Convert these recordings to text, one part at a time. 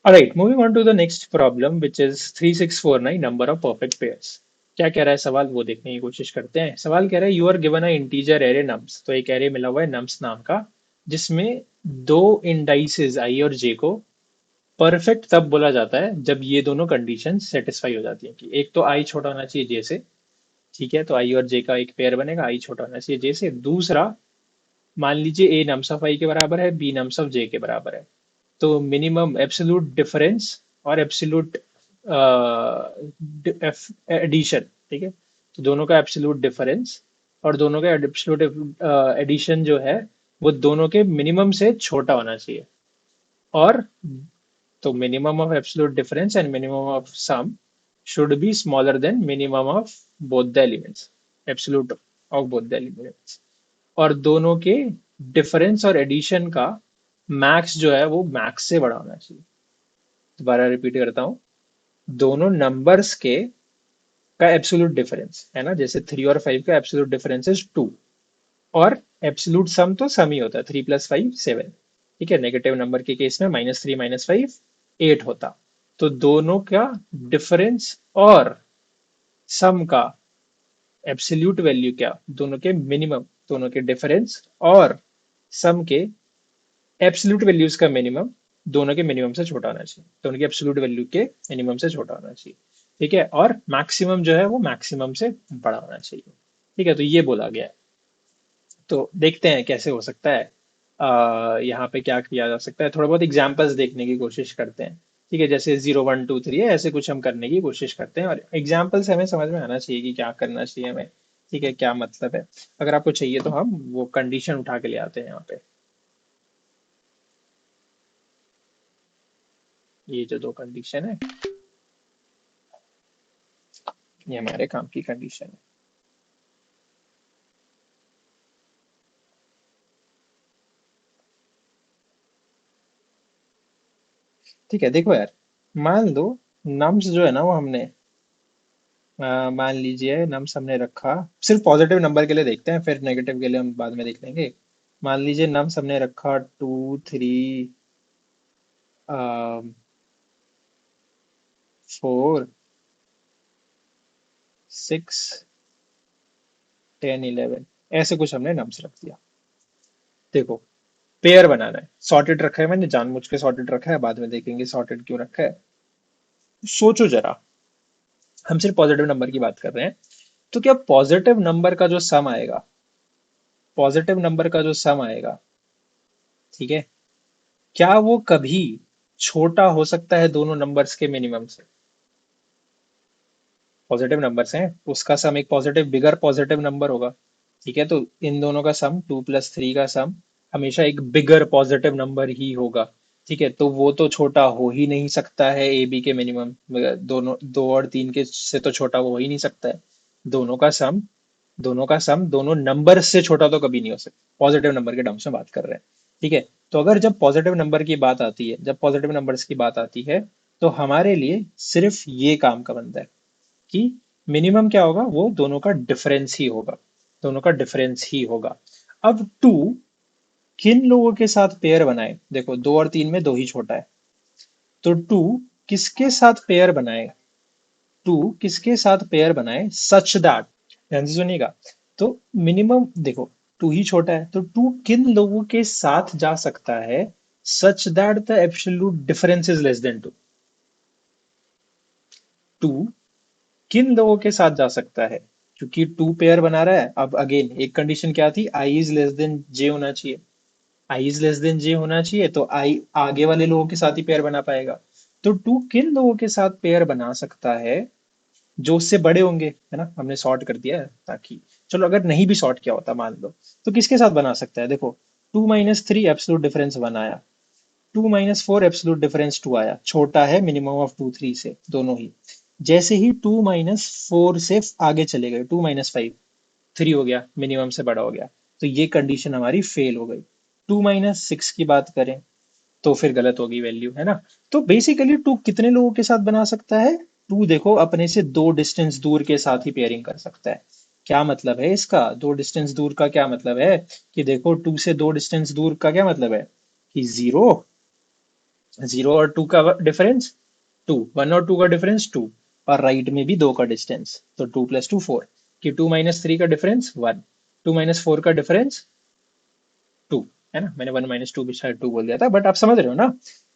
Alright, moving on to the next problem, which is 3649 number of perfect pairs. क्या कह रहा है सवाल वो देखने की कोशिश करते हैं। सवाल कह रहा है you are given a integer array nums, तो एक एरे मिला हुआ है नम्स नाम का, जिसमें दो इंडाइसेस आई और जे को परफेक्ट तब बोला जाता है जब ये दोनों कंडीशन सेटिस्फाई हो जाती हैं कि एक तो आई छोटा होना चाहिए जे से, ठीक है, तो आई और जे का एक पेयर बनेगा, आई छोटा होना चाहिए जे से। दूसरा, मान लीजिए ए नम्स ऑफ आई के बराबर है, बी नम्स ऑफ जे के बराबर है, तो मिनिमम एब्सोल्यूट डिफरेंस और एब्सोल्यूट एडिशन, ठीक है, तो दोनों का एब्सोल्यूट डिफरेंस और दोनों का एब्सोल्यूट एडिशन जो है वो दोनों के मिनिमम से छोटा होना चाहिए। और तो minimum of absolute difference and minimum of sum should be smaller than minimum of both the elements, absolute of both the elements। और दोनों के डिफरेंस और एडिशन का मैक्स जो है वो मैक्स से बड़ा होना चाहिए। दोबारा रिपीट करता हूँ, दोनों नंबर्स के का एब्सोल्यूट डिफरेंस है ना, जैसे 3 और 5 का एब्सोल्यूट डिफरेंस इज 2, और एब्सोल्यूट सम तो सम ही होता है, 3 + 5 7, ठीक है। नेगेटिव नंबर के केस में -3 - 5 8 होता। तो दोनों का डिफरेंस और सम का एब्सोल्यूट वैल्यू क्या, दोनों के मिनिमम, दोनों के डिफरेंस और सम के एब्सोल्यूट वैल्यूज का मिनिमम दोनों के मिनिमम से छोटा होना चाहिए, दोनों के एब्सोल्यूट वैल्यू के मिनिमम से छोटा होना चाहिए, ठीक है। और मैक्सिमम जो है वो मैक्सिमम से बड़ा होना चाहिए, ठीक है। तो ये बोला गया है। तो देखते हैं कैसे हो सकता है, यहाँ पे क्या किया जा सकता है, थोड़ा बहुत एग्जाम्पल्स देखने की कोशिश करते हैं, ठीक है। जैसे 0 1 2 3 है, ऐसे कुछ हम करने की कोशिश करते हैं और एग्जाम्पल से हमें समझ में आना चाहिए कि क्या करना चाहिए हमें, ठीक है, क्या मतलब है। अगर आपको चाहिए तो हम वो कंडीशन उठा के ले आते हैं यहाँ पे। ये जो दो कंडीशन है, ये हमारे काम की कंडीशन है। ठीक है, देखो यार, मान लो नम्स जो है ना वो हमने मान लीजिए नम्स हमने रखा, सिर्फ पॉजिटिव नंबर के लिए देखते हैं, फिर नेगेटिव के लिए हम बाद में देख लेंगे। मान लीजिए नम्स हमने रखा 2 3 4 6 10 11, ऐसे कुछ हमने नम्स रख दिया। देखो, पेयर बनाना है, सॉर्टेड रखा है, मैंने जानबूझ के सॉर्टेड रखा है, बाद में देखेंगे सॉर्टेड क्यों रखा है। सोचो जरा, हम सिर्फ पॉजिटिव नंबर की बात कर रहे हैं, तो क्या पॉजिटिव नंबर का जो सम आएगा, पॉजिटिव नंबर का जो सम आएगा, ठीक है, क्या वो कभी छोटा हो सकता है दोनों नंबर्स के मिनिमम से। पॉजिटिव नंबर्स हैं, उसका सम एक पॉजिटिव बिगर पॉजिटिव नंबर होगा, ठीक है, तो इन दोनों का सम 2 + 3 का सम हमेशा एक बिगर पॉजिटिव नंबर ही होगा, ठीक है। तो वो तो छोटा हो ही नहीं सकता है ए बी के मिनिमम, दोनों 2 और 3 के से तो छोटा वो हो ही नहीं सकता है। दोनों का सम, दोनों का सम दोनों नंबर से छोटा तो कभी नहीं हो सकता, पॉजिटिव नंबर के टर्म्स में बात कर रहे हैं, ठीक है। तो अगर जब पॉजिटिव नंबर की बात आती है, जब पॉजिटिव नंबर्स की बात आती है, तो हमारे लिए सिर्फ ये काम का बनता है कि मिनिमम क्या होगा, वो दोनों का डिफरेंस ही होगा, दोनों का डिफरेंस ही होगा। अब टू किन लोगों के साथ पेयर बनाए, देखो 2 और 3 में दो ही छोटा है, तो टू किसके साथ पेयर बनाए, टू किसके साथ पेयर बनाए सच दैट, ध्यान से सुनिएगा, तो मिनिमम देखो, टू ही छोटा है, तो टू किन लोगों के साथ जा सकता है such that the absolute difference is less than two. Two किन लोगों के साथ जा सकता है, क्योंकि टू पेयर बना रहा है। अब अगेन एक कंडीशन क्या थी, आई इज लेस देन जे होना चाहिए, आई इज लेस देन जे होना चाहिए, तो आई आगे वाले लोगों के साथ ही पेयर बना पाएगा। तो टू किन लोगों के साथ पेयर बना सकता है जो उससे बड़े होंगे, है ना, हमने सॉर्ट कर दिया है ताकि, चलो अगर नहीं भी सॉर्ट किया होता मान लो, तो किसके साथ बना सकता है, देखो 2 - 3 एब्सोल्यूट डिफरेंस 1 आया, 2 - 4 एब्सोल्यूट डिफरेंस 2 आया, छोटा है मिनिमम ऑफ 2 3 से दोनों ही। जैसे ही 2 - 4 से आगे चले गए, 2 - 5 3 हो गया, मिनिमम से बड़ा हो गया, तो ये कंडीशन हमारी फेल हो गई। 2 - 6 की बात करें तो फिर गलत होगी वैल्यू, है ना। तो बेसिकली टू कितने लोगों के साथ बना सकता है, टू देखो अपने से दो डिस्टेंस दूर के साथ ही पेयरिंग कर सकता है। क्या मतलब है इसका, दो डिस्टेंस दूर का क्या मतलब है, कि देखो टू से दो डिस्टेंस दूर का क्या मतलब है कि जीरो जीरो और टू का डिफरेंस टू, वन और टू का डिफरेंस टू, और राइट में भी दो का डिस्टेंस, तो टू प्लस टू फोर, कि टू माइनस थ्री का difference one, two minus four का डिफरेंस टू, है ना। मैंने वन माइनस टू भी शायद टू बोल दिया था, बट आप समझ रहे हो ना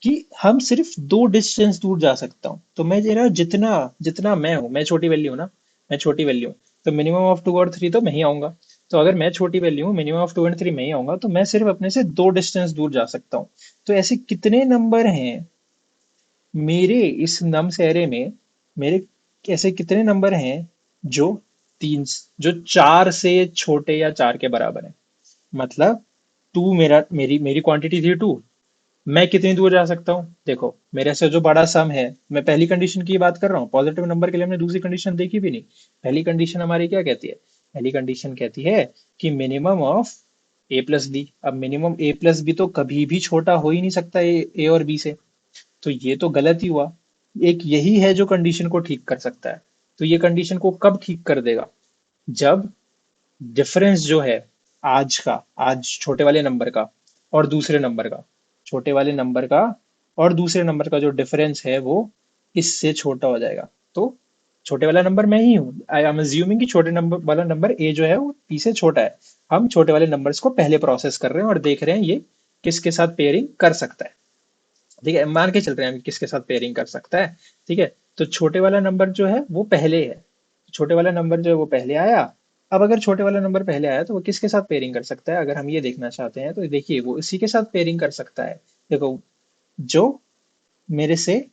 कि हम सिर्फ दो डिस्टेंस दूर जा सकता हूँ। तो मैं जरा जितना जितना मैं हूँ, मैं छोटी वैल्यू हूँ ना, मैं छोटी वैल्यू हूँ, तो मिनिमम ऑफ टू और थ्री तो मैं ही आऊंगा। तो अगर मैं छोटी वैल्यू हूँ, minimum of two and three मैं ही आऊंगा, तो मैं सिर्फ अपने से दो डिस्टेंस दूर जा सकता हूँ। तो ऐसे कितने नंबर हैं मेरे इस नम से एरे में, मेरे ऐसे कितने नंबर हैं जो तीन, जो चार से छोटे या चार के बराबर है। मतलब टू, मेरा मेरी मेरी क्वांटिटी थी टू, मैं कितनी दूर जा सकता हूँ? देखो, मेरे से जो बड़ा सम है, मैं पहली कंडीशन की बात कर रहा हूँ, पॉजिटिव नंबर के लिए हमने दूसरी कंडीशन देखी भी नहीं। पहली कंडीशन हमारी क्या कहती है? पहली कंडीशन कहती है कि minimum of A plus B. अब मिनिमम ए प्लस बी तो कभी भी छोटा हो ही नहीं सकता ए और बी से, तो ये तो गलत ही हुआ। एक यही है जो कंडीशन को ठीक कर सकता है। तो ये कंडीशन को कब ठीक कर देगा? जब डिफरेंस जो है आज का, आज छोटे वाले नंबर का और दूसरे नंबर का, छोटे वाले नंबर का और दूसरे नंबर का जो डिफरेंस है वो इससे छोटा हो जाएगा। तो छोटे वाला नंबर मैं ही हूँ, आई एम अज्यूमिंग कि छोटे नंबर वाला नंबर ए जो है वो पी से छोटा है। हम छोटे वाले नंबर्स को पहले प्रोसेस कर रहे हैं और देख रहे हैं ये किसके साथ पेयरिंग कर सकता है। ठीक है, मान के चल रहे हैं हम किसके साथ पेयरिंग कर सकता है। ठीक है, तो छोटे वाला नंबर जो है वो पहले है, छोटे वाला नंबर जो है वो पहले आया। अब अगर छोटे वाला नंबर पहले आया तो वो किसके साथ पेयरिंग कर सकता है? अगर हम ये देखना चाहते हैं तो देखिए वो इसी के साथ पेयरिंग कर सकता है। देखो, जो मेरे से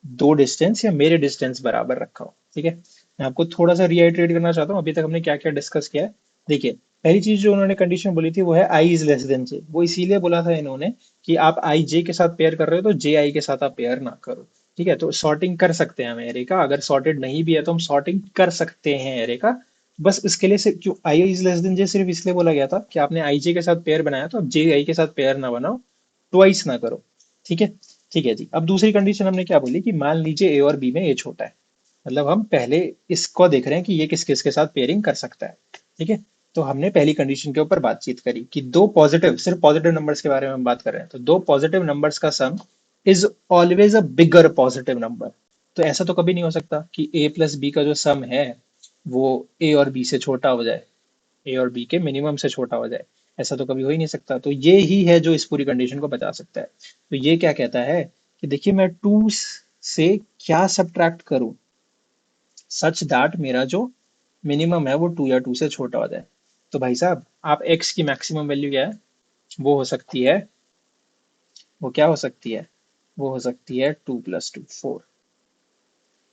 दो डिस्टेंस या मेरे डिस्टेंस बराबर रखा हो। ठीक है, मैं आपको थोड़ा सा रिआइट्रेट करना चाहता हूँ अभी तक हमने क्या क्या डिस्कस किया है। देखिए, पहली चीज जो उन्होंने कंडीशन बोली थी वो है आई इज लेस देन जे। वो इसीलिए बोला था इन्होंने कि आप आई जे के साथ पेयर कर रहे हो तो जे आई के साथ आप पेयर ना करो। ठीक है, तो सॉर्टिंग कर सकते हैं हम एरे का, अगर सॉर्टेड नहीं भी है तो हम सॉर्टिंग कर सकते हैं एरे का। बस इसके लिए से क्यों आई इज लेस देन जे सिर्फ इसलिए बोला गया था कि आपने आई जे के साथ पेयर बनाया तो अब जे आई के साथ पेयर ना बनाओ, ट्वाइस ना करो। ठीक है, ठीक है जी। अब दूसरी कंडीशन हमने क्या बोली कि मान लीजिए ए और बी में ए छोटा है, मतलब हम पहले इसको देख रहे हैं कि ये किस किस के साथ पेयरिंग कर सकता है। ठीक है, तो हमने पहली कंडीशन के ऊपर बातचीत करी कि दो पॉजिटिव, सिर्फ पॉजिटिव नंबर्स के बारे में हम बात कर रहे हैं, तो दो पॉजिटिव नंबर्स का सम is always a bigger positive number. तो ऐसा तो कभी नहीं हो सकता कि ए प्लस बी का जो सम है वो ए और बी से छोटा हो जाए, ए और बी के मिनिमम से छोटा हो जाए। ऐसा तो कभी हो ही नहीं सकता। तो ये ही है जो इस पूरी कंडीशन को बता सकता है। तो ये क्या कहता है कि देखिए मैं टू से क्या सब्ट्रैक्ट करूं सच दैट मेरा जो मिनिमम है वो टू या टू से छोटा हो जाए। तो भाई साहब, आप एक्स की मैक्सिमम वैल्यू क्या है? वो हो सकती है, वो क्या हो सकती है? वो हो सकती है टू प्लस टू फोर।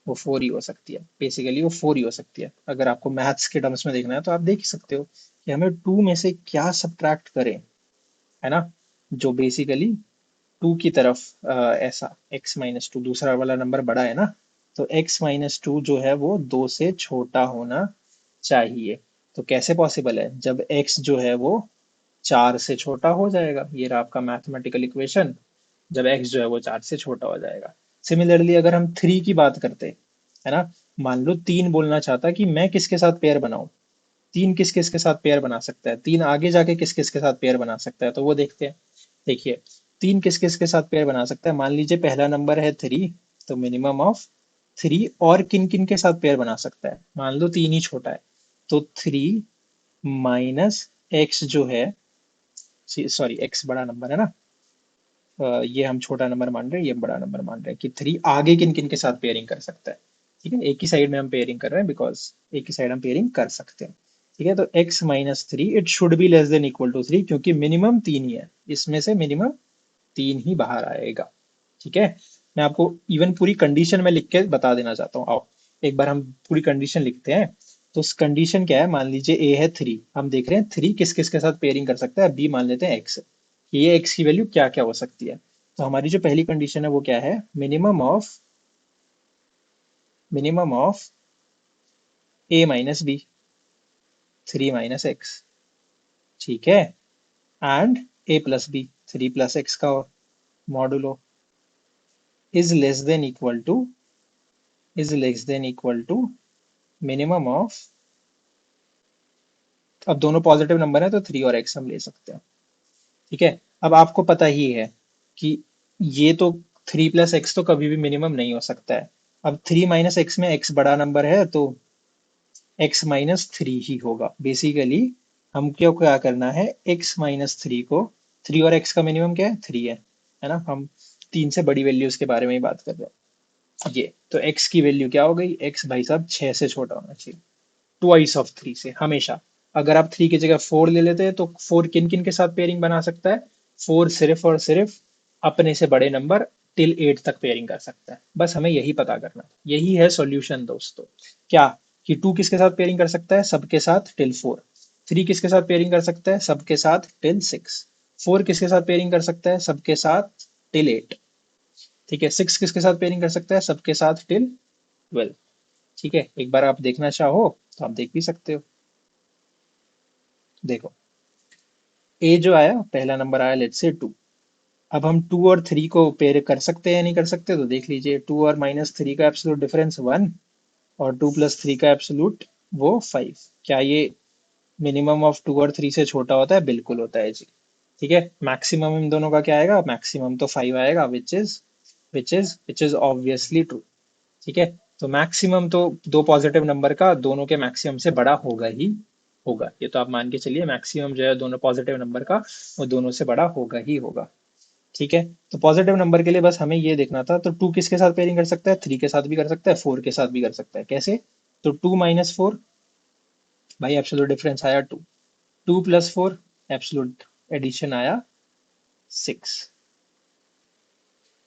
वो फोर ही हो सकती है, बेसिकली वो फोर ही हो सकती है। अगर आपको मैथ्स के टर्म्स में देखना है तो आप देख ही सकते हो कि हमें टू में से क्या सब्ट्रैक्ट करें, है ना, जो बेसिकली टू की तरफ ऐसा एक्स माइनस टू, दूसरा वाला नंबर बड़ा है ना, तो एक्स माइनस टू जो है वो दो से छोटा होना चाहिए। तो कैसे पॉसिबल है? जब एक्स जो है वो चार से छोटा हो जाएगा, ये रहा आपका मैथमेटिकल इक्वेशन, जब एक्स जो है वो चार से छोटा हो जाएगा। सिमिलरली अगर हम थ्री की बात करते, है ना, मान लो तीन बोलना चाहता कि मैं किसके साथ पेयर बनाऊं, तीन किस किस के साथ पेयर बना सकता है, तीन आगे जाके किस किस के साथ पेयर बना सकता है, तो वो देखते हैं। देखिए, तीन किस किस के साथ पेयर बना सकता है? मान लीजिए पहला नंबर है थ्री, तो मिनिमम ऑफ थ्री और किन किन के साथ पेयर बना सकता है? मान लो तीन ही छोटा है, तो थ्री माइनस एक्स जो है, सॉरी एक्स बड़ा नंबर है ना, ये हम छोटा नंबर मान रहे हैं, ये बड़ा नंबर मान रहे हैं कि थ्री आगे किन किन के साथ पेयरिंग कर सकता है। ठीक है, एक ही साइड में हम पेयरिंग कर रहे हैं बिकॉज एक ही साइड हम पेयरिंग कर सकते हैं। ठीक है, तो x minus three it should be less than equal to three, क्योंकि मिनिमम तीन ही है, इसमें से मिनिमम तीन ही बाहर आएगा। ठीक है, मैं आपको इवन पूरी कंडीशन में लिख के बता देना चाहता हूँ। आओ एक बार हम पूरी कंडीशन लिखते हैं। तो कंडीशन क्या है? मान लीजिए ए है थ्री, हम देख रहे हैं थ्री किस किस के साथ पेयरिंग कर सकता है, बी मान लेते हैं एक्स, ये एक्स की वैल्यू क्या क्या हो सकती है। तो हमारी जो पहली कंडीशन है वो क्या है? Minimum of A minus B, three minus X. ठीक है, and A plus B, three plus X का modulo is less than equal to, minimum of, अब दोनों पॉजिटिव नंबर है तो थ्री और एक्स हम ले सकते हैं। ठीक है, अब आपको पता ही है कि ये तो 3 प्लस एक्स तो कभी भी मिनिमम नहीं हो सकता है। अब 3 माइनस एक्स में एक्स बड़ा नंबर है तो एक्स माइनस थ्री ही होगा बेसिकली। हम क्यों क्या करना है, एक्स माइनस थ्री को, थ्री और एक्स का मिनिमम क्या है, थ्री है ना। हम तीन से बड़ी वैल्यूज के बारे में ही बात कर रहे हैं। ये तो एक्स की वैल्यू क्या हो गई, एक्स भाई साहब 6 से छोटा होना चाहिए, ट्वाइस ऑफ थ्री से हमेशा। अगर आप थ्री की जगह फोर ले लेते हैं तो फोर किन किन के साथ पेयरिंग बना सकता है, फोर सिर्फ और सिर्फ अपने से बड़े नंबर टिल 8 तक पेयरिंग कर सकता है। बस हमें यही पता करना है, यही है सॉल्यूशन दोस्तों। क्या, कि टू किसके साथ पेयरिंग कर सकता है, सबके साथ टिल फोर। थ्री किसके साथ पेयरिंग कर सकता है, सबके साथ टिल सिक्स। फोर किसके साथ पेयरिंग कर सकता है, सबके साथ टिल एट। ठीक है, सिक्स किसके साथ पेयरिंग कर सकता है, सबके साथ टिल 12। ठीक है, एक बार आप देखना चाहो तो आप देख भी सकते हो। देखो, ए जो आया, पहला नंबर आया लेट्स से टू। अब हम टू और थ्री को पेयर कर सकते हैं या नहीं कर सकते, तो देख लीजिए, टू और माइनस थ्री का एब्सोल्यूट डिफरेंस वन, और टू प्लस थ्री का एब्सोल्यूट वो फाइव। क्या ये मिनिमम ऑफ टू और थ्री से छोटा होता है, बिल्कुल होता है जी। ठीक है, मैक्सिमम इन दोनों का क्या आएगा, मैक्सिमम तो फाइव आएगा, विच इज ऑब्वियसली ट्रू। ठीक है, तो मैक्सिमम तो दो पॉजिटिव नंबर का दोनों के मैक्सिमम से बड़ा होगा ही होगा, ये तो आप मान के चलिए, मैक्सिमम जो है दोनों पॉजिटिव नंबर का वो दोनों से बड़ा होगा ही होगा। ठीक है, तो पॉजिटिव नंबर के लिए बस हमें ये देखना था, तो टू किसके साथ पेयरिंग कर सकता है, थ्री के साथ भी कर सकता है, फोर के साथ भी कर सकता है। कैसे, तो टू माइनस फोर, भाई एब्सोल्यूट डिफरेंस आया two, two plus four, absolute addition आया सिक्स।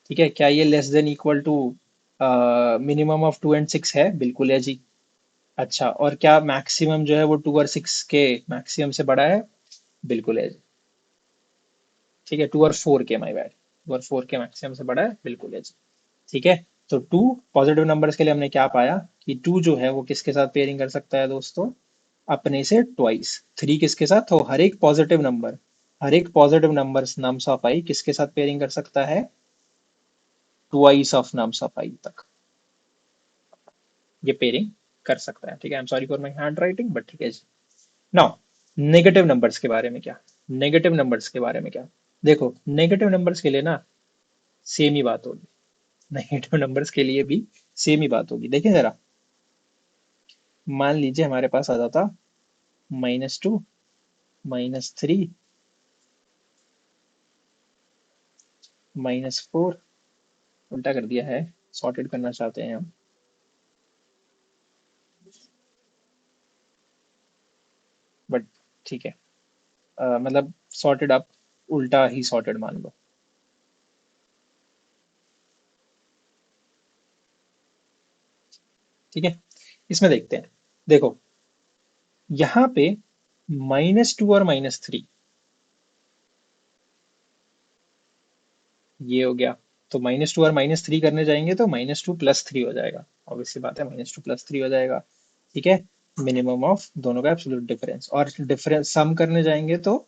ठीक है, क्या ये less than equal to minimum of two and six है, बिल्कुल है जी। अच्छा, और क्या मैक्सिमम जो है वो टू और सिक्स के मैक्सिमम से बड़ा है, बिल्कुल है जी। ठीक है, टू और फोर के, माई बैड, टू और फोर के मैक्सिमम से बड़ा है, बिल्कुल है जी। ठीक है, तो टू पॉजिटिव नंबर्स के लिए हमने क्या पाया, कि टू जो है वो किसके साथ पेयरिंग कर सकता है दोस्तों, अपने से ट्वाइस। थ्री किसके साथ, तो हर एक पॉजिटिव नंबर, हर एक पॉजिटिव नंबर नम्स ऑफ आई किसके साथ पेयरिंग कर सकता है, ट्वाइस ऑफ नम्स ऑफ आई तक ये पेयरिंग कर सकता है। ठीक है, I am sorry for my hand writing, but ठीक है जी। नाउ, नेगेटिव नंबर्स के बारे में क्या, नेगेटिव नंबर्स के बारे में क्या, देखो नेगेटिव नंबर्स के लिए ना सेम ही बात होगी, नेगेटिव नंबर्स के लिए भी सेम ही बात होगी। देखिए जरा, मान लीजिए हमारे पास आ जाता minus two, minus three, minus four, उल्टा कर दिया है, सॉर्टेड करना चाहते हैं हम, बट ठीक है, मतलब सॉर्टेड आप उल्टा ही सॉर्टेड मान लो। ठीक है, इसमें देखते हैं। देखो, यहाँ पे माइनस टू और माइनस थ्री, ये हो गया, तो माइनस टू और माइनस थ्री करने जाएंगे तो माइनस टू प्लस थ्री हो जाएगा, ऑब्वियसली बात है, माइनस टू प्लस थ्री हो जाएगा। ठीक है, मिनिमम ऑफ दोनों का एब्सोल्यूट डिफरेंस, और डिफरेंस सम करने जाएंगे तो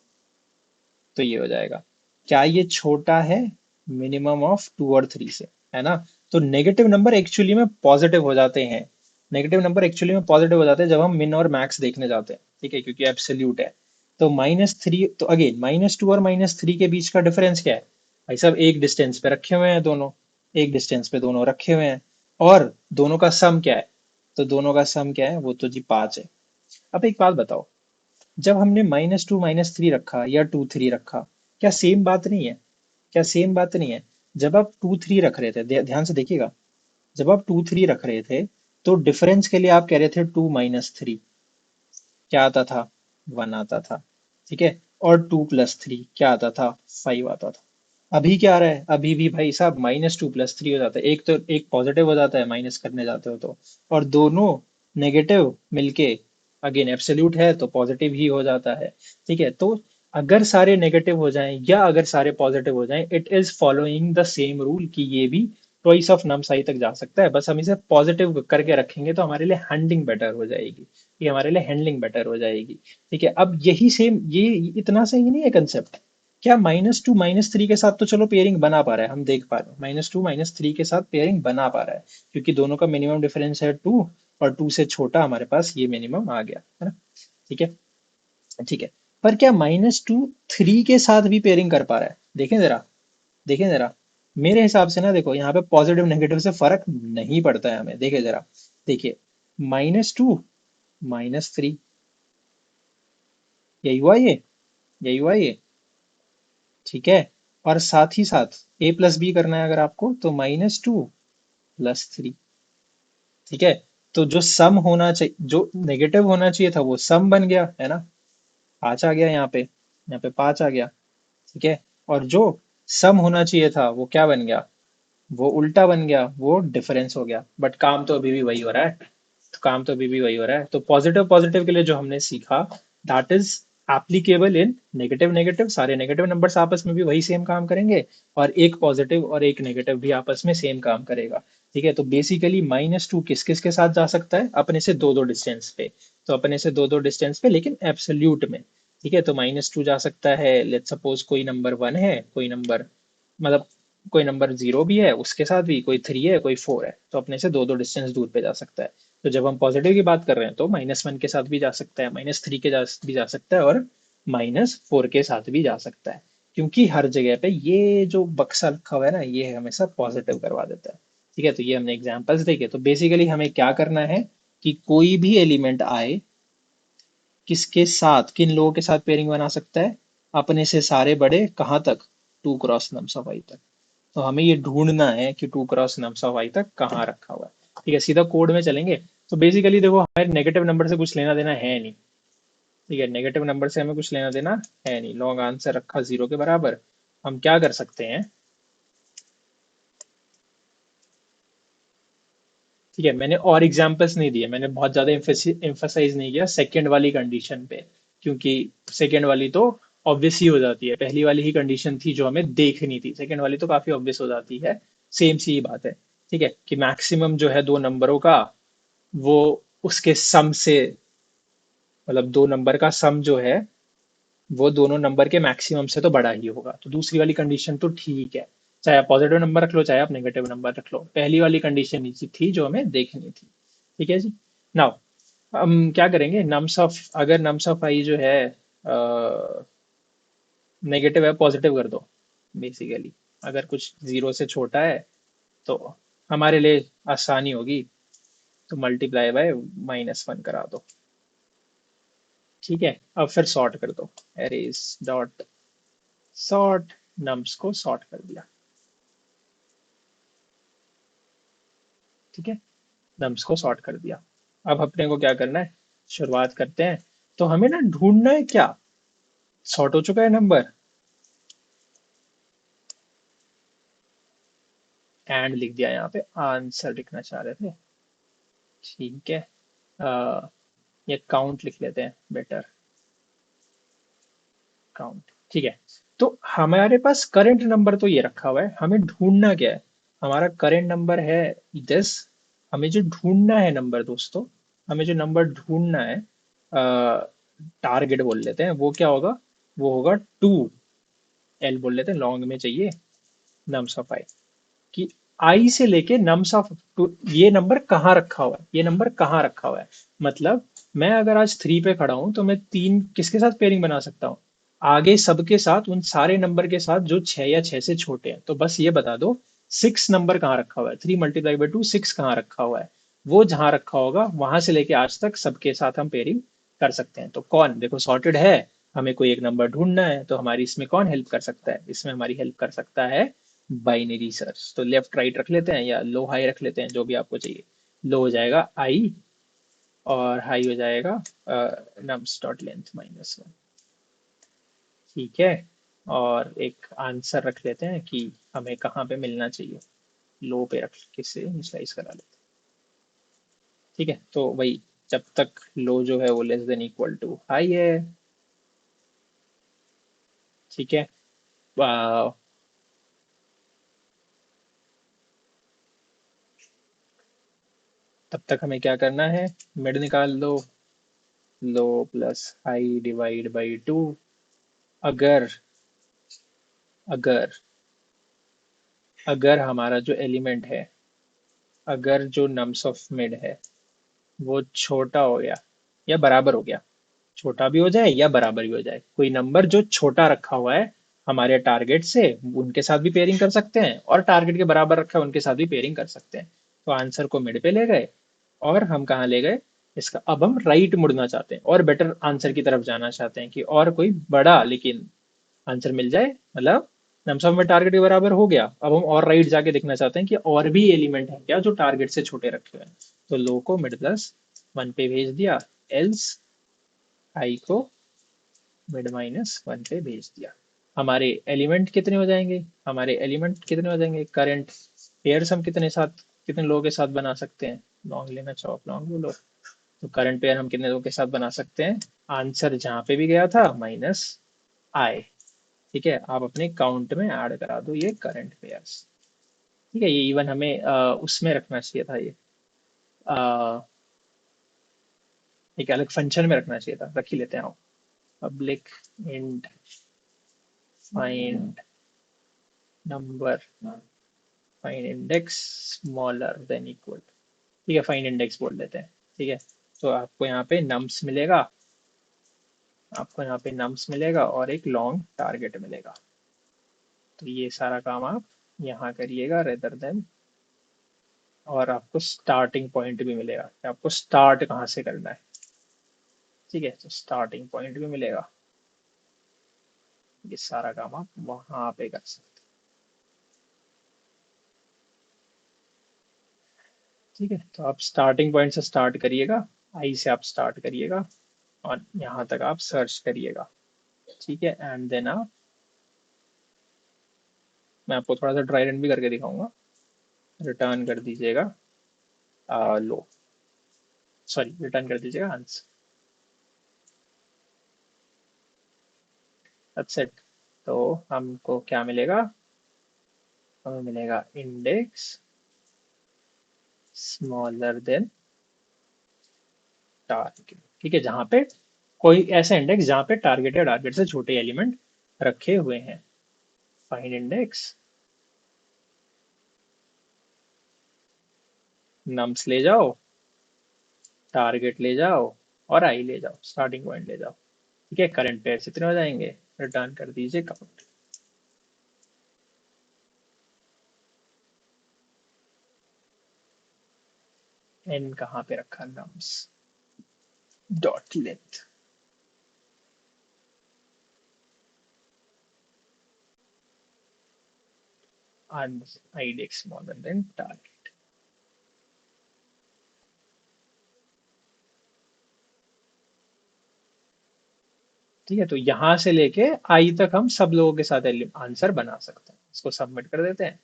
ये हो जाएगा। क्या ये छोटा है मिनिमम ऑफ टू और थ्री से, है ना। तो नेगेटिव नंबर एक्चुअली में पॉजिटिव हो जाते हैं, नेगेटिव नंबर एक्चुअली में पॉजिटिव हो जाते हैं जब हम मिन और मैक्स देखने जाते हैं। ठीक है, क्योंकि एब्सोल्यूट है। तो माइनस थ्री, तो अगेन माइनस टू और माइनस थ्री के बीच का डिफरेंस क्या है, भाई साहब एक डिस्टेंस पे रखे हुए हैं दोनों, एक डिस्टेंस पे दोनों रखे हुए हैं, और दोनों का सम क्या है, तो दोनों का सम क्या है, वो तो जी पांच है। अब एक बात बताओ, जब हमने माइनस टू माइनस थ्री रखा या टू थ्री रखा, क्या सेम बात नहीं है, क्या सेम बात नहीं है। जब आप टू थ्री रख रहे थे, ध्यान से देखिएगा, जब आप टू थ्री रख रहे थे तो डिफरेंस के लिए आप कह रहे थे टू माइनस थ्री, क्या आता था, वन आता था। ठीक है, और टू प्लस थ्री क्या आता था, फाइव आता था। अभी क्या आ रहा है, अभी भी भाई साहब माइनस टू प्लस थ्री हो जाता है, एक तो एक पॉजिटिव हो जाता है माइनस करने जाते हो तो, और दोनों नेगेटिव मिलके, अगेन एब्सोल्यूट है तो पॉजिटिव ही हो जाता है। ठीक है, तो अगर सारे नेगेटिव हो जाएं या अगर सारे पॉजिटिव हो जाएं, it is following the same rule कि ये भी ट्वाइस ऑफ नम साई तक जा सकता है। बस हम इसे पॉजिटिव करके रखेंगे तो हमारे लिए हैंडलिंग बेटर हो जाएगी, ये हमारे लिए हैंडलिंग बेटर हो जाएगी। ठीक है, अब यही सेम, ये इतना सही नहीं है कंसेप्ट। क्या माइनस टू माइनस थ्री के साथ तो चलो पेयरिंग बना पा रहा है, हम देख पा रहे हैं माइनस टू माइनस थ्री के साथ पेयरिंग बना पा रहा है, क्योंकि दोनों का मिनिमम डिफरेंस है टू, और टू से छोटा हमारे पास ये मिनिमम आ गया है ना। ठीक है, ठीक है, पर क्या माइनस टू थ्री के साथ भी पेयरिंग कर पा रहा है, देखें जरा, देखें जरा, मेरे हिसाब से ना देखो यहाँ पे पॉजिटिव नेगेटिव से फर्क नहीं पड़ता है हमें। देखिए जरा, देखिए -2 -3, यही हुआ ये, यही हुआ ये। ठीक है, और साथ ही साथ a प्लस बी करना है अगर आपको, तो -2 + 3। ठीक है, तो जो सम होना चाहिए, जो नेगेटिव होना चाहिए था वो सम बन गया है ना, 5 आ गया यहाँ पे 5 आ गया। ठीक है, और जो सम होना चाहिए था वो क्या बन गया, वो उल्टा बन गया, वो डिफरेंस हो गया। बट काम तो अभी भी वही हो रहा है, तो काम तो अभी भी वही हो रहा है। तो पॉजिटिव पॉजिटिव के लिए जो हमने सीखा, that is applicable in negative negative. सारे नेगेटिव नंबर्स आपस में भी वही सेम काम करेंगे, और एक पॉजिटिव और एक नेगेटिव भी आपस में सेम काम करेगा। ठीक है, तो बेसिकली -2 किस किस के साथ जा सकता है, अपने से दो दो डिस्टेंस पे। तो अपने से दो दो डिस्टेंस पे लेकिन एब्सोल्यूट में। ठीक है, तो -2 जा सकता है, लेट्स सपोज कोई नंबर 1 है, कोई नंबर, मतलब कोई नंबर 0 भी है उसके साथ भी, कोई 3 है, कोई 4 है, तो अपने से दो दो डिस्टेंस दूर पे जा सकता है। तो जब हम पॉजिटिव की बात कर रहे हैं तो -1 के साथ भी जा सकता है, -3 भी जा सकता है, और -4 के साथ भी जा सकता है। क्योंकि हर जगह पे ये जो बक्सा रखा हुआ है ना, ये हमेशा पॉजिटिव करवा देता है। ठीक है, तो ये हमने एग्जांपल्स देखे। तो बेसिकली हमें क्या करना है कि कोई भी एलिमेंट आए, किसके साथ, किन लोगों के साथ पेयरिंग बना सकता है, अपने से सारे बड़े कहाँ तक, 2 × nums_i तक। तो हमें ये ढूंढना है कि 2 × nums_i तक कहाँ रखा हुआ है। ठीक है, सीधा कोड में चलेंगे। तो बेसिकली देखो, हमें नेगेटिव नंबर से कुछ लेना देना है नहीं। ठीक है, नेगेटिव नंबर से हमें कुछ लेना देना है नहीं। लॉन्ग आंसर रखा 0 के बराबर। हम क्या कर सकते हैं, ठीक है, मैंने और एग्जांपल्स नहीं दिए, मैंने बहुत ज्यादा एम्फसाइज नहीं किया सेकंड वाली कंडीशन पे, क्योंकि सेकंड वाली तो ऑब्वियस ही हो जाती है। पहली वाली ही कंडीशन थी जो हमें देखनी थी, सेकंड वाली तो काफी ऑब्वियस हो जाती है। सेम सी ही बात है। ठीक है, कि मैक्सिमम जो है दो नंबरों का, वो उसके सम से, मतलब दो नंबर का सम जो है वो दोनों नंबर के मैक्सिमम से तो बड़ा ही होगा। तो दूसरी वाली कंडीशन तो ठीक है, चाहे आप पॉजिटिव नंबर रख लो चाहे आप नेगेटिव नंबर रख लो, पहली वाली कंडीशन ही थी जो हमें देखनी थी। ठीक है जी। नाउ हम क्या करेंगे, नम्स ऑफ, अगर नम्स ऑफ आई जो है नेगेटिव है, पॉजिटिव कर दो। बेसिकली अगर कुछ 0 से छोटा है तो हमारे लिए आसानी होगी, तो मल्टीप्लाई बाय -1 करा दो। ठीक है, अब फिर सॉर्ट कर दो, एरेज डॉट सॉर्ट, नम्स को सॉर्ट कर दिया। ठीक है, नम्स को सॉर्ट कर दिया। अब अपने को क्या करना है, शुरुआत करते हैं। तो हमें ना ढूंढना है क्या, सॉर्ट हो चुका है नंबर, एंड लिख दिया, यहाँ पे आंसर लिखना चाह रहे थे। ठीक है, ये काउंट लिख लेते हैं, बेटर काउंट। ठीक है, तो हमारे पास करंट नंबर तो ये रखा हुआ है, हमें ढूंढना क्या है, हमारा करंट नंबर है 10। हमें जो ढूंढना है नंबर दोस्तों, हमें जो नंबर ढूंढना है, टारगेट बोल लेते हैं, वो क्या होगा, वो होगा 2। एल बोल लेते हैं, लॉन्ग में चाहिए नम्स ऑफ आई, कि आई से लेके नम्स ऑफ टू, ये नंबर कहाँ रखा हुआ है, ये नंबर कहाँ रखा हुआ है। मतलब मैं अगर आज 3 पे खड़ा हूं तो मैं 3 किसके साथ पेयरिंग बना सकता हूँ, आगे सबके साथ, उन सारे नंबर के साथ जो 6 या 6 से छोटे हैं। तो बस ये बता दो 6 नंबर कहाँ रखा हुआ है, 3 × 2 6 कहाँ रखा हुआ है। वो जहां रखा होगा वहां से लेके आज तक सबके साथ हम पेयरिंग कर सकते हैं। तो कौन, देखो सॉर्टेड है, हमें कोई एक नंबर ढूंढना है, तो हमारी इसमें कौन हेल्प कर सकता है, इसमें हमारी हेल्प कर सकता है बाइनरी सर्च। तो लेफ्ट राइट रख लेते हैं या लो हाई रख लेते हैं, जो भी आपको चाहिए। लो हो जाएगा आई, और हाई हो जाएगा नम्स डॉट लेंथ -1। ठीक है, और एक आंसर रख लेते हैं कि हमें कहाँ पे मिलना चाहिए, लो पे रख के से इनिशियलाइज करा लेते हैं। ठीक है, तो वही, जब तक लो जो है वो less than equal to high है। ठीक है, आ, तब तक हमें क्या करना है, मिड निकाल दो, लो प्लस हाई डिवाइड बाई 2। अगर अगर अगर हमारा जो एलिमेंट है, अगर जो नम्स ऑफ मिड है वो छोटा हो गया या बराबर हो गया, छोटा भी हो जाए या बराबर भी हो जाए, कोई नंबर जो छोटा रखा हुआ है हमारे टारगेट से उनके साथ भी पेयरिंग कर सकते हैं, और टारगेट के बराबर रखा है उनके साथ भी पेयरिंग कर सकते हैं। तो आंसर को मिड पे ले गए, और हम कहाँ ले गए, इसका अब हम राइट मुड़ना चाहते हैं और बेटर आंसर की तरफ जाना चाहते हैं कि और कोई बड़ा लेकिन आंसर मिल जाए, मतलब नमसम में टारगेट के बराबर हो गया। अब हम और राइट जाके देखना चाहते हैं कि और भी एलिमेंट है क्या जो टारगेट से छोटे रखे हुए हैं। तो लो को मिड प्लस वन पे भेज दिया, एल्स आई को मिड माइनस वन पे भेज दिया। हमारे एलिमेंट कितने हो जाएंगे, हमारे एलिमेंट कितने हो जाएंगे, करंट पेयर्स हम कितने लोगों के साथ बना सकते हैं, लॉन्ग लेना चौक लॉन्ग बोलो। तो करंट पेयर हम कितने लोगों के साथ बना सकते हैं, आंसर जहां पे भी गया था माइनस आई। ठीक है, आप अपने काउंट में ऐड करा दो ये करंट पेयर्स। ठीक है, ये इवन हमें उसमें रखना चाहिए था, ये अ, एक अलग फंक्शन में रखना चाहिए था, रख ही लेते हैं हम। Public int find number, find index smaller than equal. ठीक है, फाइंड इंडेक्स बोल देते हैं। ठीक है, तो आपको यहाँ पे नम्स मिलेगा, आपको यहाँ पे नम्स मिलेगा और एक लॉन्ग टारगेट मिलेगा। तो ये सारा काम आप यहाँ करिएगा रेदर देन, और आपको स्टार्टिंग पॉइंट भी मिलेगा कि आपको स्टार्ट कहाँ से करना है। ठीक है, तो स्टार्टिंग पॉइंट भी मिलेगा। ये सारा काम आप वहां पे कर सकते हैं। ठीक है, तो आप स्टार्टिंग पॉइंट से स्टार्ट करिएगा, आई से आप स्टार्ट करिएगा और यहाँ तक आप सर्च करिएगा। ठीक है, एंड देन आप, मैं आपको थोड़ा सा ड्राई रन भी करके दिखाऊंगा। रिटर्न कर दीजिएगा लो, सॉरी रिटर्न कर दीजिएगा आंसर। That's it. तो हमको क्या मिलेगा, हमें मिलेगा इंडेक्स स्मॉलर देन टारगेट। ठीक है, जहां पे कोई ऐसा इंडेक्स जहां पे टारगेट या टारगेट से छोटे एलिमेंट रखे हुए हैं। फाइंड इंडेक्स, नम्स ले जाओ, टारगेट ले जाओ और आई ले जाओ, स्टार्टिंग पॉइंट ले जाओ। ठीक है, करंट पेयर कितने हो जाएंगे, रिटर्न कर दीजिए काउंट। एन कहाँ पे रखा, nums dot length. Index smaller then target. ठीक है, तो यहां से लेके आई तक हम सब लोगों के साथ आंसर बना सकते हैं। इसको सबमिट कर देते हैं।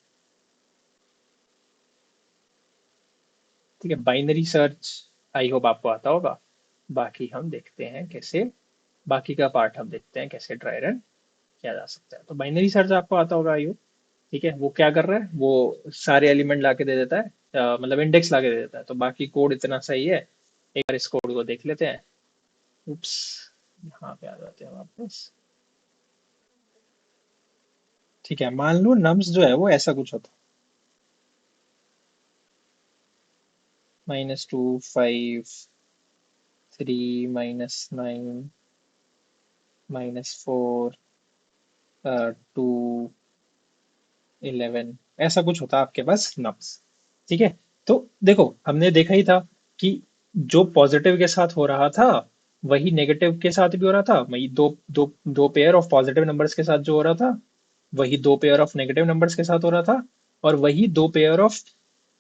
ठीक है, बाइनरी सर्च आई होप आपको आता होगा। बाकी हम देखते हैं कैसे, बाकी का पार्ट हम देखते हैं कैसे ड्राई रन किया जा सकता है। तो बाइनरी सर्च आपको आता होगा आई होप। ठीक है, वो क्या कर रहा है, वो सारे एलिमेंट लाके दे देता है, मतलब इंडेक्स लाके दे देता है। तो बाकी कोड इतना सही है, एक बार इस कोड को देख लेते हैं। उप्स, यहाँ पे आ जाते हैं वापस। ठीक है, मान लो नम्स जो है वो ऐसा कुछ होता, -2 5 3 -9 -4 2 11, ऐसा कुछ होता है आपके पास नम्स। ठीक है, तो देखो हमने देखा ही था कि जो पॉजिटिव के साथ हो रहा था वही नेगेटिव के साथ भी हो रहा था, वही दो दो दो पेयर ऑफ पॉजिटिव नंबर्स के साथ जो हो रहा था, वही दो पेयर ऑफ नेगेटिव नंबर्स के साथ हो रहा था, और वही दो पेयर ऑफ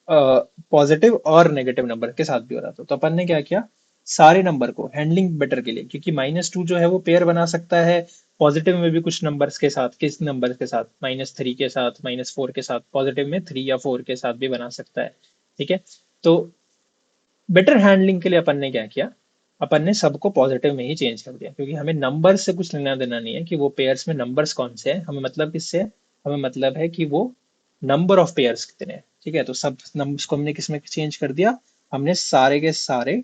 पॉजिटिव और नेगेटिव नंबर के साथ भी हो रहा था। तो अपन ने क्या किया, सारे नंबर को हैंडलिंग बेटर के लिए, क्योंकि -2 जो है वो पेयर बना सकता है पॉजिटिव में भी कुछ नंबर्स के साथ, किस नंबर के साथ, -3 के साथ, -4 के साथ, पॉजिटिव में 3 या 4 के साथ भी बना सकता है। ठीक है, तो बेटर हैंडलिंग के लिए अपन ने क्या किया, अपन ने सबको पॉजिटिव में ही चेंज कर दिया, क्योंकि हमें नंबर से कुछ लेना देना नहीं है कि वो पेयर्स में नंबर्स कौन से हैं, हमें मतलब किससे है, हमें मतलब है कि वो नंबर ऑफ पेयर्स कितने हैं। ठीक है, तो सब नंबर्स को हमने किसमें चेंज कर दिया, हमने सारे के सारे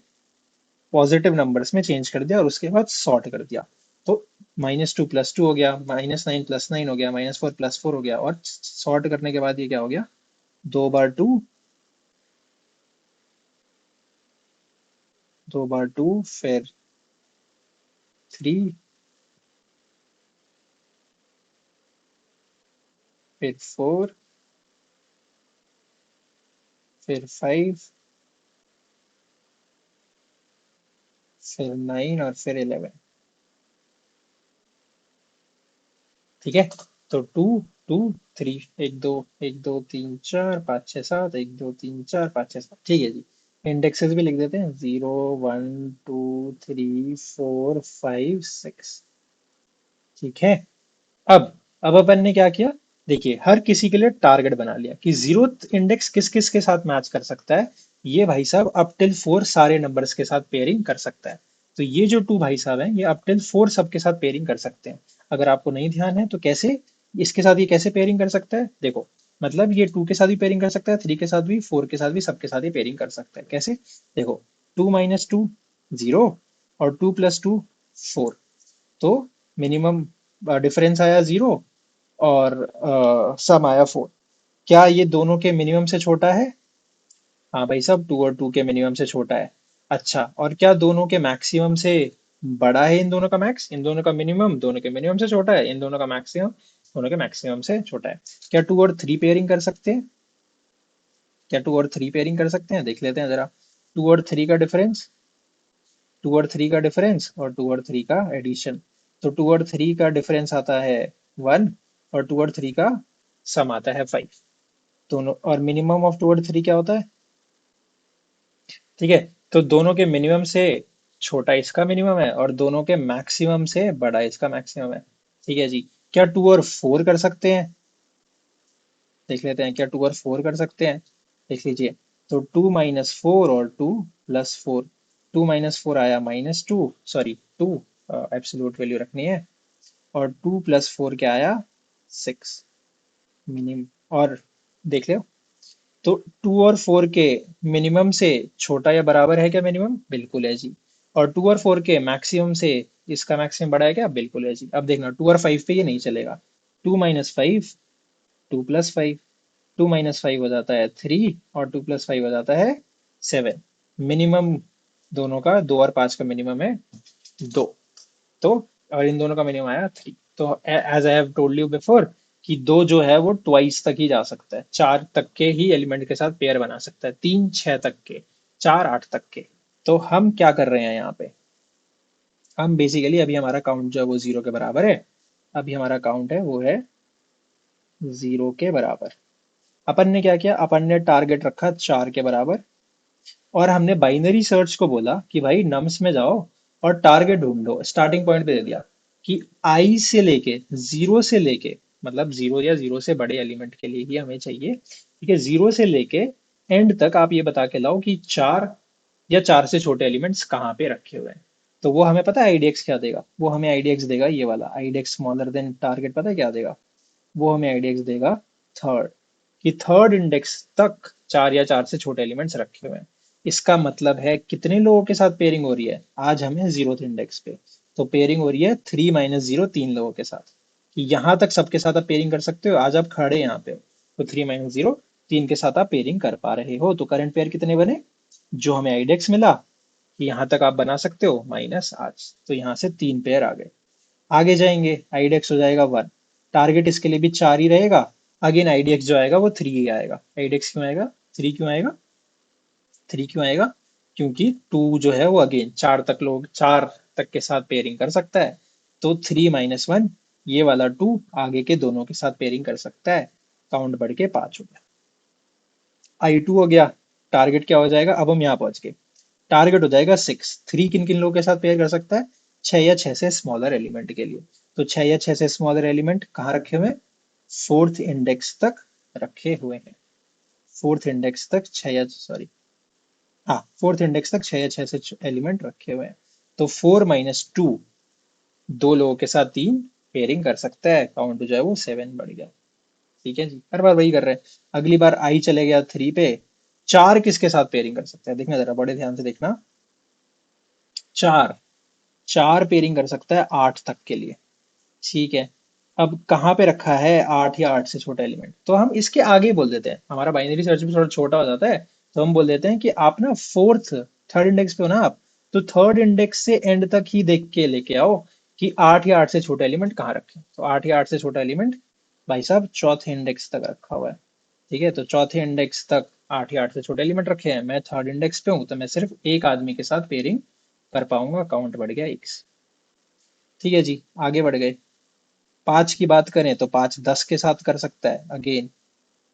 पॉजिटिव नंबर्स में चेंज कर दिया और उसके बाद सॉर्ट कर दिया। तो -2 + 2 हो गया, -9 + 9 हो गया, -4 + 4 हो गया, और सॉर्ट करने के बाद ये क्या हो गया, 2 बार 2, 2 बार 2, फिर 3, फिर 4, फिर 5, फिर 9 और फिर 11। ठीक है, तो 2 2 3, 1 2 1 2 3 4 5 6 7, 1 2 3 4 5 6 7। ठीक है जी, इंडेक्सेस भी लिख देते हैं, 0 1 2 3 4 5 6। ठीक है, अब अपन ने क्या किया, देखिए हर किसी के लिए टारगेट बना लिया कि जीरोथ इंडेक्स किस किस के साथ मैच कर सकता है। ये भाई साहब अप टिल 4 सारे नंबर्स के साथ पेयरिंग कर सकता है। तो ये जो टू भाई साहब हैं ये अप टिल 4 सबके साथ पेयरिंग कर सकते हैं। अगर आपको नहीं ध्यान है तो कैसे, इसके साथ ये कैसे पेयरिंग कर सकता है, देखो मतलब ये 2 के साथ भी पेयरिंग कर सकता है, 3 के साथ भी, 4 के साथ भी, सबके साथ ही पेयरिंग कर सकता है। कैसे, देखो 2 माइनस 2 0, और 2 प्लस 2 4, तो मिनिमम डिफरेंस आया 0, और सम आया 4। क्या ये दोनों के मिनिमम से छोटा है? हाँ भाई साहब, 2 और 2 के मिनिमम से छोटा है। अच्छा, और क्या दोनों के मैक्सिमम से बड़ा है? इन दोनों का मैक्स, इन दोनों का मिनिमम दोनों के मिनिमम से छोटा है, इन दोनों का मैक्सिमम दोनों के मैक्सिमम से छोटा है। क्या 2 और 3 पेयरिंग कर सकते हैं? क्या 2 और 3 पेयरिंग कर सकते हैं? देख लेते हैं जरा। 2 और 3 का डिफरेंस, 2 और 3 का डिफरेंस और 2 और 3 का एडिशन। तो 2 और 3 का डिफरेंस आता है 1, और 2 और 3 का सम आता है 5। दोनों, और मिनिमम ऑफ 2 और 3 क्या होता है? ठीक है, तो दोनों के मिनिमम से छोटा इसका मिनिमम है, और दोनों के मैक्सिमम से बड़ा इसका मैक्सिमम है। ठीक है जी, क्या 2 और 4 कर सकते हैं? देख लेते हैं, क्या 2 और 4 कर सकते हैं? देख लीजिए, तो 2 माइनस 4 और 2 प्लस 4, 2 माइनस 4 आया -2, सॉरी 2, एब्सोल्यूट वैल्यू रखनी है, और 2 प्लस 4 क्या आया? 6 मिनिमम। और देख लो, तो 2 और 4 के मिनिमम से छोटा या बराबर है क्या मिनिमम? बिल्कुल है जी। और 2 और 4 के मैक्सिमम से इसका मैक्सिमम बड़ा है क्या? बिल्कुल है जी। अब देखना, 2 और 5 पे ये नहीं चलेगा। 2 माइनस 5, 2 प्लस 5, 2 माइनस 5 हो जाता है 3, और 2 प्लस 5 हो जाता है 7। मिनिमम दोनों का, 2 और 5 का मिनिमम है 2, तो और इन दोनों का मिनिमम आया 3। तो as I have told you before कि 2 जो है वो ट्वाइस तक ही जा सकता है, 4 तक के ही एलिमेंट के साथ पेयर बना सकता है, 3 6 तक के, 4 8 तक के। तो हम क्या कर रहे हैं यहाँ पे, हम बेसिकली अभी हमारा काउंट जो है वो 0 के बराबर है। अभी हमारा काउंट है वो है 0 के बराबर। अपन ने क्या किया, अपन ने टारगेट रखा 4 के बराबर, और हमने बाइनरी सर्च को बोला कि भाई नम्स में जाओ और टारगेट ढूंढो। स्टार्टिंग पॉइंट पे दे दिया कि आई से लेके, 0 से लेके, मतलब 0 या 0 से बड़े एलिमेंट के लिए ही हमें चाहिए। ठीक है, 0 से लेके एंड तक आप ये बता के लाओ कि 4 या 4 से छोटे एलिमेंट्स कहाँ पे रखे हुए हैं। तो वो हमें पता है आईडीएक्स क्या देगा, वो हमें आईडीएक्स देगा ये वाला, आईडीएक्स स्मॉलर देन टारगेट, पता है क्या देगा? वो हमें आईडीएक्स देगा थर्ड, कि थर्ड इंडेक्स तक 4 या 4 से छोटे एलिमेंट्स रखे हुए हैं। इसका मतलब है कितने लोगों के साथ पेयरिंग हो रही है? आज हमें जीरोथ इंडेक्स पे, तो पेयरिंग हो रही है 3 माइनस 0, 3 लोगों के साथ। कि यहाँ तक सबके साथ आप पेयरिंग कर सकते हो, आज आप खड़े यहाँ पे हो, तो 3 माइनस 0, 3 के साथ आप पेयरिंग कर पा रहे हो। तो करंट पेयर कितने बने, जो हमें आईडेक्स मिला कि यहाँ तक आप बना सकते हो, माइनस आज, तो यहाँ से 3 पेयर आ गए। आगे जाएंगे, आईडेक्स हो जाएगा 1, टारगेट इसके लिए भी 4 ही रहेगा। अगेन आईडीएक्स जो आएगा वो 3 ही आएगा। आईडीएक्स क्यों आएगा? 3 क्यों आएगा? 3 क्यों आएगा? क्योंकि 2 जो है वो अगेन 4 तक, लोग 4 तक के साथ पेयरिंग कर सकता है। तो 3 माइनस 1, ये वाला 2 आगे के दोनों के साथ पेयरिंग कर सकता है। काउंट बढ़ के 5 हो गया। I2 हो गया। टारगेट क्या हो जाएगा, अब हम यहाँ पहुंच गए, टारगेट हो जाएगा 6। 3 किन किन लोगों के साथ पेयर कर सकता है? 6 या 6 से स्मॉलर एलिमेंट के लिए। तो 6 या 6 से स्मॉलर एलिमेंट कहाँ रखे हुए हैं? फोर्थ इंडेक्स तक रखे हुए हैं। फोर्थ इंडेक्स तक 6 या, सॉरी, हाँ, फोर्थ इंडेक्स तक 6 या 6 से एलिमेंट रखे हुए हैं। तो 4 - 2, 2 लोगों के साथ 3 पेयरिंग कर सकता है। काउंट जो है वो 7 बढ़ गया। ठीक है जी, हर बार वही कर रहे हैं। अगली बार आई चले गया 3 पे, 4 किसके साथ पेयरिंग कर सकता है? देखना जरा, बड़े ध्यान से देखना। 4, 4 पेयरिंग कर सकता है 8 तक के लिए। ठीक है, अब कहाँ पे रखा है 8 या 8 से छोटा एलिमेंट? तो हम इसके आगे बोल देते हैं, हमारा बाइनरी सर्च भी थोड़ा छोटा हो जाता है, तो हम बोल देते हैं कि आप ना फोर्थ, थर्ड इंडेक्स पे हो ना आप, तो थर्ड इंडेक्स से एंड तक ही देख के लेके आओ कि 8 या 8 से छोटा एलिमेंट कहाँ रखे। तो 8 या 8 से छोटा एलिमेंट भाई साहब चौथे इंडेक्स तक रखा हुआ है। ठीक है, तो चौथे इंडेक्स तक 8 ही 8 से छोटे एलिमेंट रखे हैं, मैं थर्ड इंडेक्स पे हूँ तो मैं सिर्फ एक आदमी के साथ पेयरिंग कर पाऊंगा, काउंट बढ़ गया x। ठीक है जी, आगे बढ़ गए। 5 की बात करें तो 5 10 के साथ कर सकता है, अगेन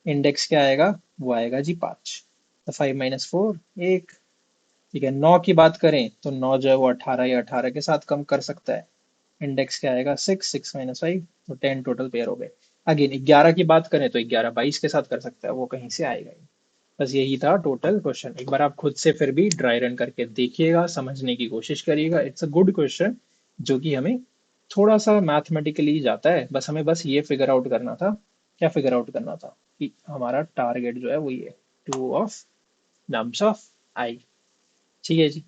इंडेक्स क्या आएगा, वो आएगा जी 5। तो 5 माइनस 4 1। ठीक है, 9 की बात करें तो 9 जो है वो 18 या 18 के साथ कम कर सकता है, इंडेक्स क्या आएगा 6 6 माइनस 5, तो 10 टोटल पेयर हो गए। अगेन 11 की बात करें तो 11 22 के साथ कर सकता है, वो कहीं से आएगा ही। बस यही था टोटल क्वेश्चन। एक बार आप खुद से फिर भी ड्राई रन करके देखिएगा, समझने की कोशिश करिएगा। इट्स अ गुड क्वेश्चन जो कि हमें थोड़ा सा मैथमेटिकली जाता है, बस हमें बस ये फिगर आउट करना था। क्या फिगर आउट करना था कि हमारा टारगेट जो है वो ये 2 ऑफ नम्स ऑफ आई। ठीक है जी।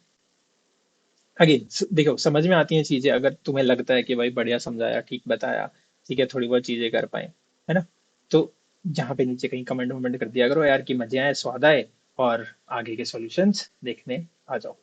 अगेन देखो, समझ में आती हैं चीजें, अगर तुम्हें लगता है कि भाई बढ़िया समझाया, ठीक बताया, ठीक है, थोड़ी बहुत चीजें कर पाए, है ना, तो यहाँ पे नीचे कहीं कमेंट वमेंट कर दिया करो यार कि मजे आए, स्वाद आए, और आगे के सॉल्यूशंस देखने आ जाओ।